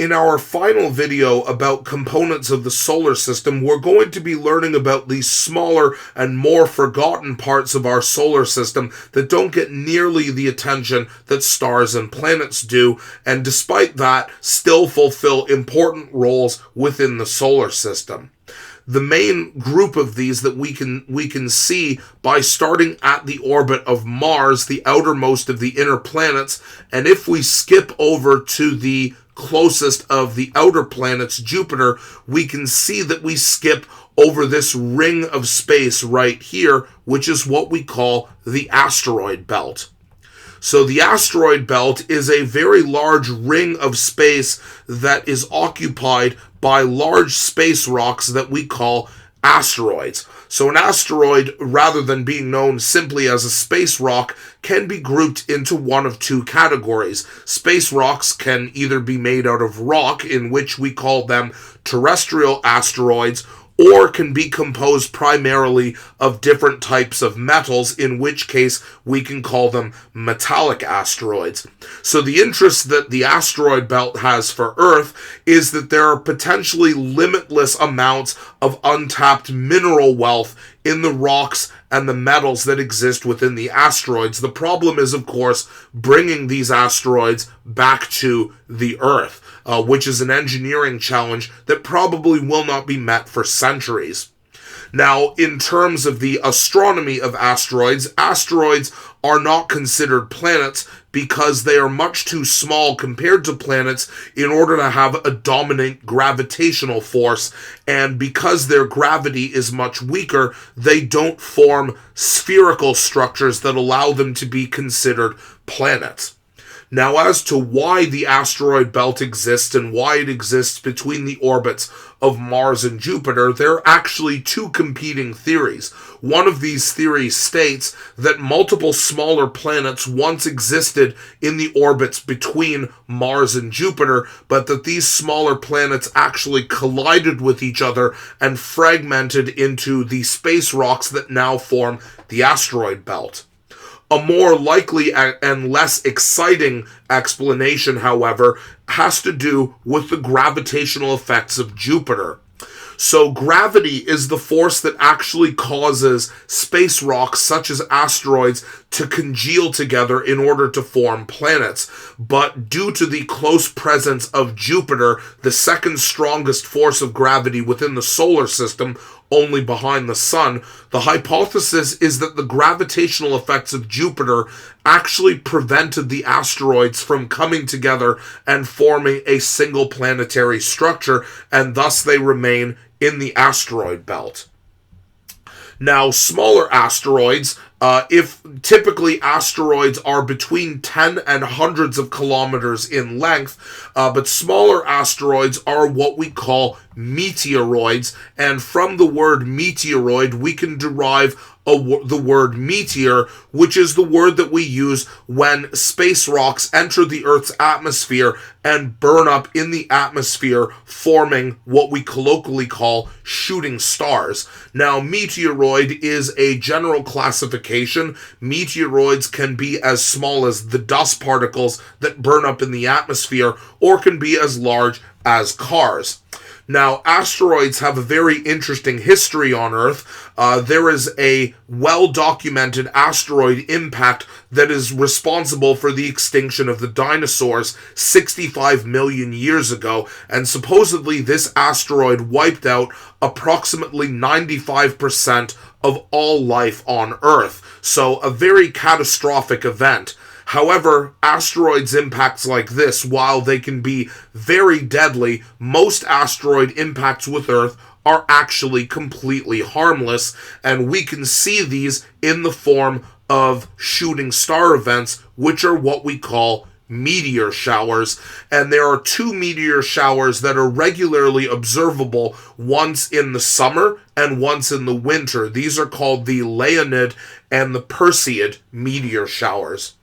In our final video about components of the solar system, we're going to be learning about these smaller and more forgotten parts of our solar system that don't get nearly the attention that stars and planets do, and despite that, still fulfill important roles within the solar system. The main group of these that we can see by starting at the orbit of Mars, the outermost of the inner planets, and if we skip over to the closest of the outer planets, Jupiter, we can see that we skip over this ring of space right here, which is what we call the asteroid belt. So the asteroid belt is a very large ring of space that is occupied by large space rocks that we call asteroids. So an asteroid, rather than being known simply as a space rock, can be grouped into one of two categories. Space rocks can either be made out of rock, in which we call them terrestrial asteroids, or can be composed primarily of different types of metals, in which case we can call them metallic asteroids. So the interest that the asteroid belt has for Earth is that there are potentially limitless amounts of untapped mineral wealth in the rocks and the metals that exist within the asteroids. The problem is, of course, bringing these asteroids back to the Earth, which is an engineering challenge that probably will not be met for centuries. Now, in terms of the astronomy of asteroids, asteroids are not considered planets because they are much too small compared to planets in order to have a dominant gravitational force, and because their gravity is much weaker, they don't form spherical structures that allow them to be considered planets. Now, as to why the asteroid belt exists and why it exists between the orbits of Mars and Jupiter, there are actually two competing theories. One of these theories states that multiple smaller planets once existed in the orbits between Mars and Jupiter, but that these smaller planets actually collided with each other and fragmented into the space rocks that now form the asteroid belt. A more likely and less exciting explanation, however, has to do with the gravitational effects of Jupiter. So gravity is the force that actually causes space rocks such as asteroids to congeal together in order to form planets. But due to the close presence of Jupiter, the second strongest force of gravity within the solar system, only behind the sun, the hypothesis is that the gravitational effects of Jupiter actually prevented the asteroids from coming together and forming a single planetary structure, and thus they remain in the asteroid belt. Now, smaller asteroids, if typically asteroids are between 10 and hundreds of kilometers in length, but smaller asteroids are what we call meteoroids, and from the word meteoroid we can derive the word meteor, which is the word that we use when space rocks enter the Earth's atmosphere and burn up in the atmosphere, forming what we colloquially call shooting stars. Now, meteoroid is a general classification. Meteoroids can be as small as the dust particles that burn up in the atmosphere, or can be as large as cars. Now, asteroids have a very interesting history on Earth. There is a well-documented asteroid impact that is responsible for the extinction of the dinosaurs 65 million years ago, and supposedly this asteroid wiped out approximately 95% of all life on Earth. So, a very catastrophic event. However, asteroids impacts like this, while they can be very deadly, most asteroid impacts with Earth are actually completely harmless, and we can see these in the form of shooting star events, which are what we call meteor showers. And there are two meteor showers that are regularly observable, once in the summer and once in the winter. These are called the Leonid and the Perseid meteor showers.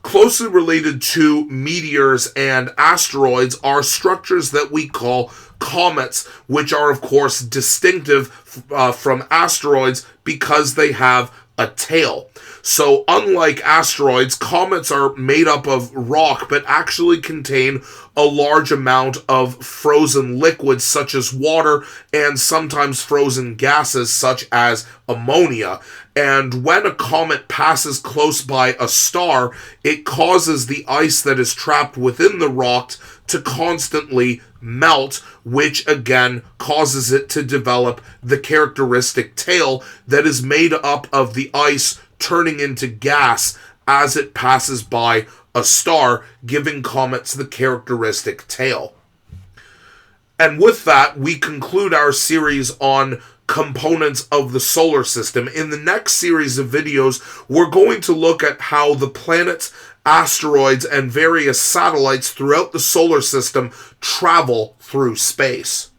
Closely related to meteors and asteroids are structures that we call comets, which are of course distinctive from asteroids because they have a tail. So unlike asteroids, comets are made up of rock but actually contain a large amount of frozen liquids such as water and sometimes frozen gases such as ammonia. And when a comet passes close by a star, it causes the ice that is trapped within the rock to constantly melt, which again causes it to develop the characteristic tail that is made up of the ice turning into gas as it passes by a star, giving comets the characteristic tail. And with that, we conclude our series on components of the solar system. In the next series of videos, we're going to look at how the planets, asteroids, and various satellites throughout the solar system travel through space.